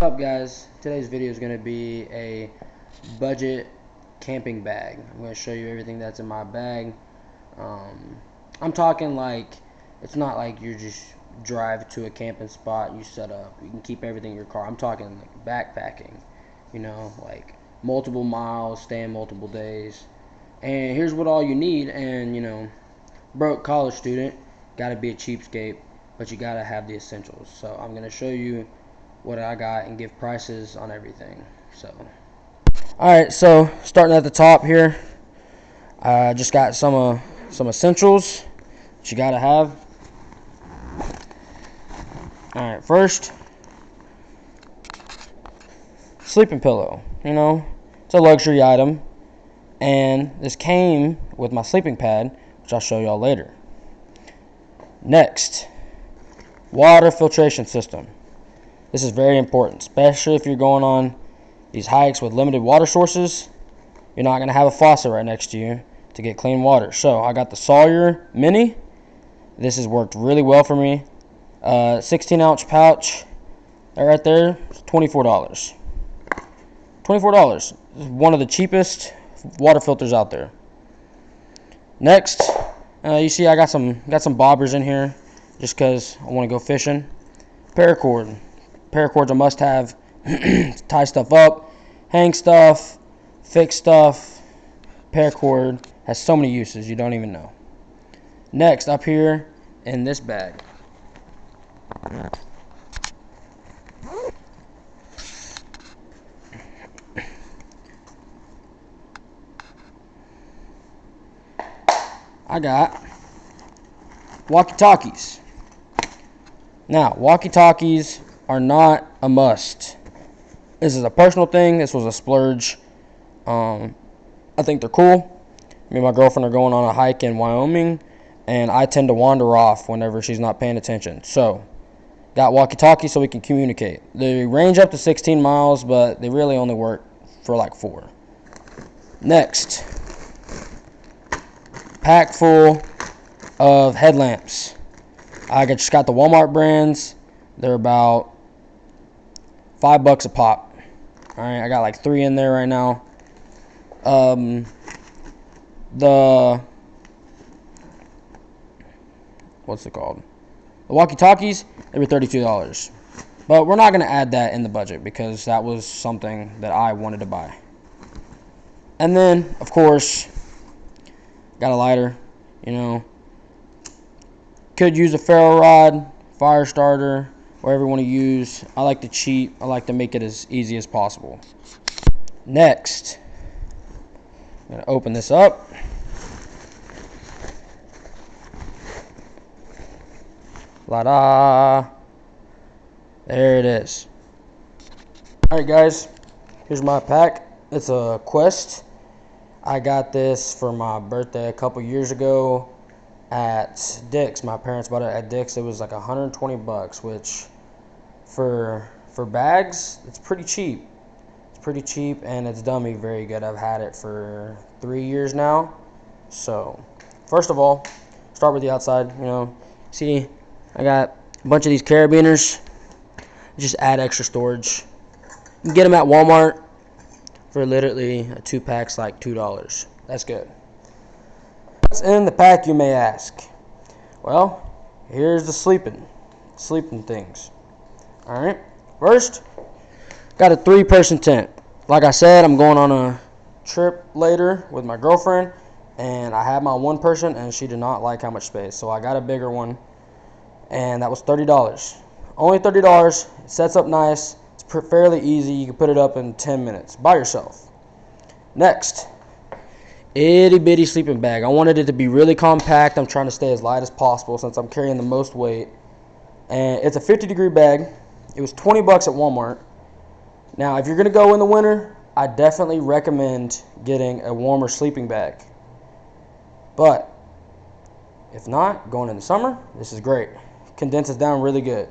What's up, guys? Today's video is going to be a budget camping bag. I'm going to show you everything that's in my bag. I'm talking like, it's not like you just drive to a camping spot and you set up. You can keep everything in your car. I'm talking like backpacking, like multiple miles, staying multiple days. And here's what all you need. And broke college student, got to be a cheapskate, but you got to have the essentials. So I'm going to show you what I got and give prices on everything. So alright, so starting at the top here, I just got some essentials that you gotta have. Alright, first, sleeping pillow. It's a luxury item, and this came with my sleeping pad, which I'll show y'all later. Next, water filtration system. This is very important, especially if you're going on these hikes with limited water sources. You're not going to have a faucet right next to you to get clean water. So I got the Sawyer Mini. This has worked really well for me. 16-ounce pouch. That right there is $24. $24. This is one of the cheapest water filters out there. Next, you see I got some bobbers in here just because I want to go fishing. Paracord. Paracord's a must-have. Tie stuff up, hang stuff, fix stuff. Paracord has so many uses you don't even know. Next, up here in this bag, I got walkie-talkies. Now, walkie-talkies are not a must. This is a personal thing. This was a splurge. I think they're cool. Me and my girlfriend are going on a hike in Wyoming, and I tend to wander off whenever she's not paying attention. So, got walkie-talkies so we can communicate. They range up to 16 miles, but they really only work for like 4. Next, pack full of headlamps. I just got the Walmart brands. They're about $5 a pop. Alright, I got like 3 in there right now. What's it called? The walkie-talkies, they were $32. But we're not going to add that in the budget because that was something that I wanted to buy. And then, of course, got a lighter, Could use a ferro rod, fire starter, whatever you want to use. I like to cheat. I like to make it as easy as possible. Next, I'm going to open this up. La-da! There it is. Alright guys, here's my pack. It's a Quest. I got this for my birthday a couple years ago at Dick's. My parents bought it at Dick's. It was like $120, which for bags, it's pretty cheap. It's pretty cheap, and it's done me very good. I've had it for 3 years now. So, first of all, start with the outside. See, I got a bunch of these carabiners. Just add extra storage. You can get them at Walmart for literally a 2-pack's like $2. That's good. What's in the pack, you may ask? Well, here's the sleeping things. Alright, first, got a 3-person tent. Like I said, I'm going on a trip later with my girlfriend, and I had my 1 person, and she did not like how much space, so I got a bigger one, and that was $30. Only $30. It sets up nice. It's fairly easy. You can put it up in 10 minutes by yourself. Next, itty bitty sleeping bag. I wanted it to be really compact. I'm trying to stay as light as possible since I'm carrying the most weight. And it's a 50-degree bag. It was $20 at Walmart. Now, if you're going to go in the winter, I definitely recommend getting a warmer sleeping bag. But if not, going in the summer, this is great. Condenses down really good.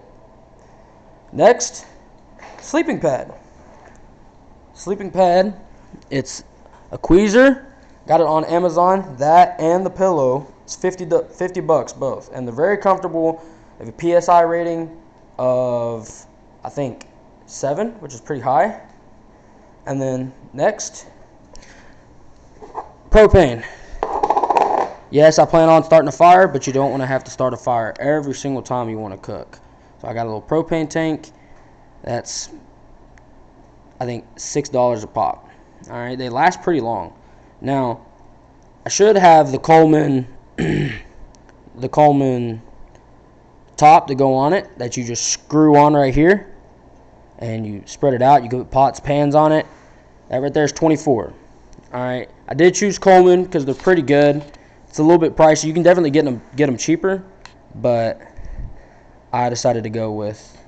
Next, sleeping pad. Sleeping pad, it's a Queezer. Got it on Amazon. That and the pillow. It's $50 both, and they're very comfortable. They have a PSI rating of, I think, 7, which is pretty high. And then next, propane. Yes, I plan on starting a fire, but you don't want to have to start a fire every single time you want to cook. So I got a little propane tank. That's, I think, $6 a pop. All right, they last pretty long. Now, I should have the Coleman, the Coleman top to go on it that you just screw on right here, and you spread it out. You put pots, pans on it. That right there is 24. All right, I did choose Coleman because they're pretty good. It's a little bit pricey. You can definitely get them cheaper, but I decided to go with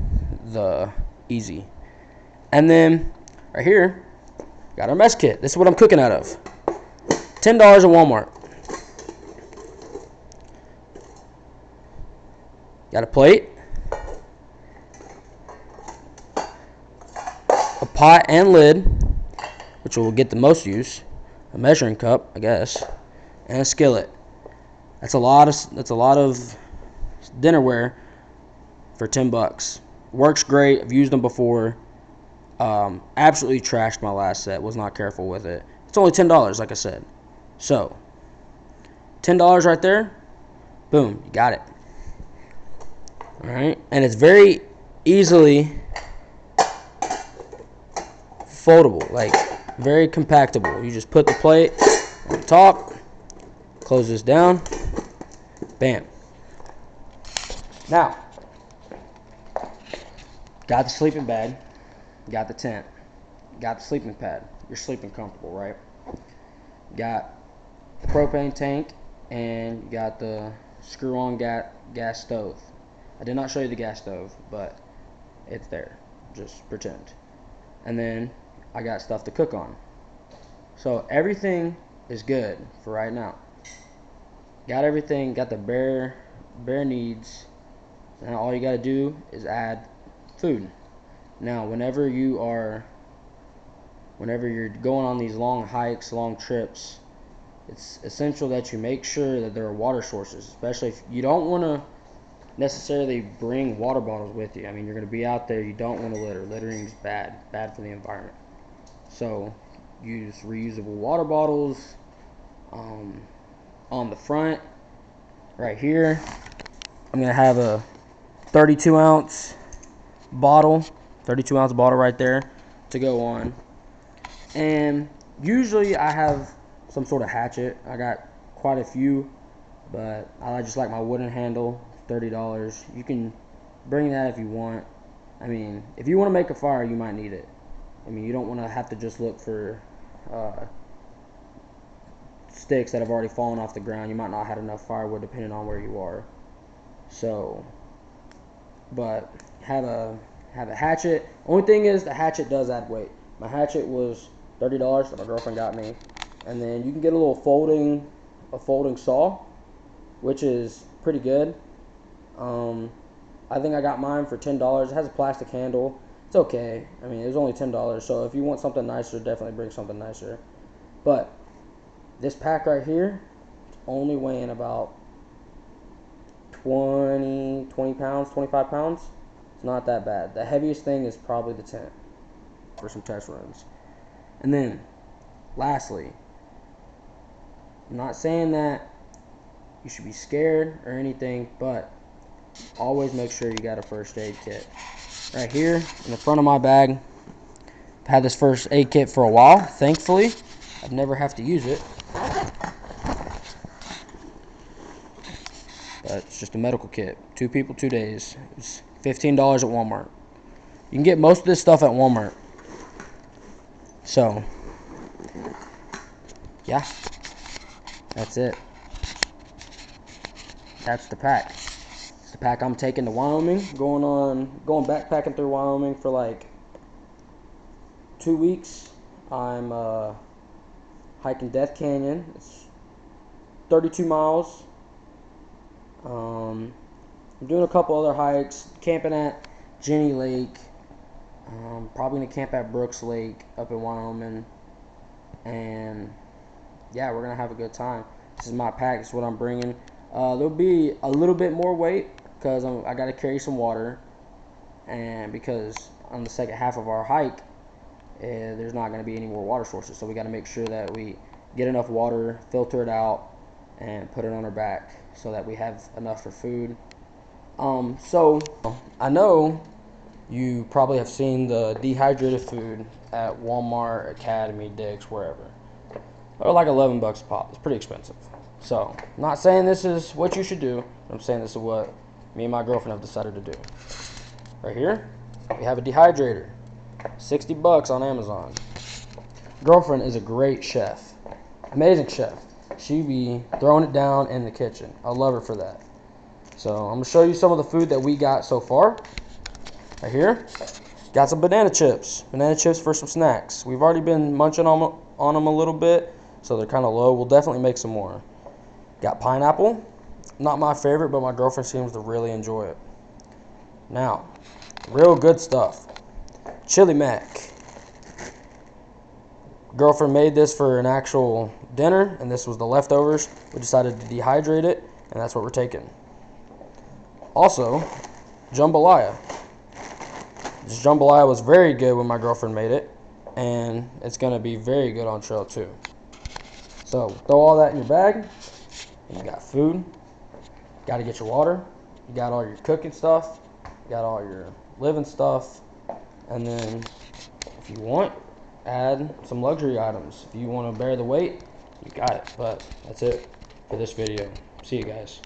the easy. And then right here, got our mess kit. This is what I'm cooking out of. $10 at Walmart. Got a plate, a pot and lid, which will get the most use, a measuring cup, I guess, and a skillet. That's a lot of dinnerware for $10. Works great. I've used them before. Absolutely trashed my last set. Was not careful with it. It's only $10, like I said. So, $10 right there. Boom, you got it. All right, and it's very easily foldable, like very compactable. You just put the plate on top, close this down, bam. Now, got the sleeping bag, got the tent, got the sleeping pad. You're sleeping comfortable, right? Got the propane tank, and you got the screw-on gas stove. I did not show you the gas stove, but it's there. Just pretend. And then I got stuff to cook on. So everything is good for right now. Got everything, got the bare needs. Now all you got to do is add food. Now whenever you're going on these long hikes, long trips, it's essential that you make sure that there are water sources, especially if you don't want to necessarily bring water bottles with you. I mean, you're going to be out there, you don't want to litter. Littering is bad for the environment. So use reusable water bottles on the front right here. I'm going to have a 32 ounce bottle right there to go on. And usually I have some sort of hatchet. I got quite a few, but I just like my wooden handle. $30. You can bring that if you want. I mean, if you want to make a fire, you might need it. I mean, you don't want to have to just look for sticks that have already fallen off the ground. You might not have enough firewood depending on where you are. So, but have a hatchet. Only thing is, the hatchet does add weight. My hatchet was $30 that my girlfriend got me, and then you can get a little folding saw, which is pretty good. I think I got mine for $10. It has a plastic handle. It's okay. I mean, it was only $10, so if you want something nicer, definitely bring something nicer. But this pack right here, it's only weighing about 20 pounds, 25 pounds. It's not that bad. The heaviest thing is probably the tent for some test runs. And then, lastly, I'm not saying that you should be scared or anything, but always make sure you got a first aid kit. Right here in the front of my bag, I've had this first aid kit for a while. Thankfully, I've never have to use it. But it's just a medical kit. 2 people, 2 days. It's $15 at Walmart. You can get most of this stuff at Walmart. So, yeah, that's it. That's the pack. It's the pack I'm taking to Wyoming. Going backpacking through Wyoming for like 2 weeks. I'm hiking Death Canyon. It's 32 miles. I'm doing a couple other hikes. Camping at Jenny Lake. Probably gonna camp at Brooks Lake up in Wyoming. And yeah, we're gonna have a good time. This is my pack. This is what I'm bringing. There'll be a little bit more weight because I got to carry some water, and because on the second half of our hike, there's not going to be any more water sources. So we got to make sure that we get enough water, filter it out, and put it on our back so that we have enough for food. So I know you probably have seen the dehydrated food at Walmart, Academy, Dick's, wherever. They're like 11 bucks a pop. It's pretty expensive. So I'm not saying this is what you should do. I'm saying this is what me and my girlfriend have decided to do. Right here, we have a dehydrator. 60 bucks on Amazon. Girlfriend is a great chef. Amazing chef. She be throwing it down in the kitchen. I love her for that. So I'm going to show you some of the food that we got so far. Right here, got some banana chips. Banana chips for some snacks. We've already been munching on them a little bit, so they're kind of low. We'll definitely make some more. Got pineapple. Not my favorite, but my girlfriend seems to really enjoy it. Now, real good stuff. Chili mac. Girlfriend made this for an actual dinner, and this was the leftovers. We decided to dehydrate it, and that's what we're taking. Also, jambalaya. This jambalaya was very good when my girlfriend made it, and it's going to be very good on trail too. So throw all that in your bag, and you got food. Got to get your water. You got all your cooking stuff. You got all your living stuff. And then if you want, add some luxury items. If you want to bear the weight, you got it. But that's it for this video. See you guys.